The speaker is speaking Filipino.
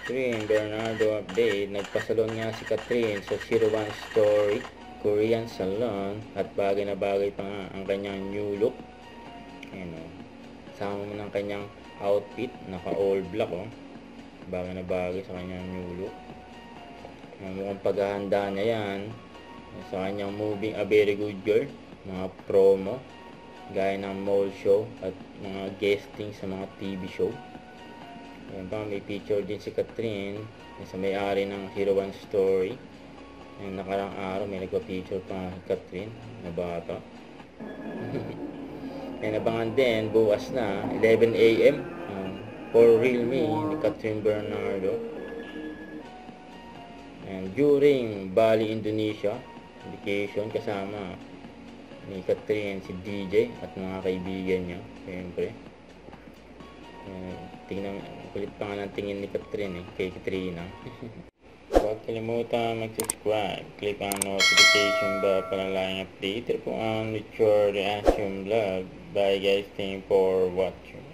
Catherine Bernardo update. Nagpasalon nga si Catherine sa 01 Story Korean Salon at bagay na bagay pa nga ang kanyang new look. Ayan o. Sama mo ng kanyang outfit. Naka all black o. Bagay na bagay sa kanyang new look. Mukhang paghahanda niya yan sa kanyang moving A Very Good Girl. Mga promo gaya ng mall show at mga guesting sa mga TV show. Ayan pa, may picture din si Catherine sa may-ari ng 01 Story. Yung nakarang araw may nagpa-picture pa si Catherine na bata. Ayan, abangan din bukas na 11 AM For Real Me ni Catherine Bernardo. And during Bali, Indonesia vacation, kasama ni Catherine si DJ at mga kaibigan niya, siyempre. Tingnan, kulit pa nga ng tingin ni Catherine kay Katrina. Huwag kalimutan mag-subscribe, click ang notification bell para laging update po ang Mature Reaction Vlog. Bye guys, thank you for watching.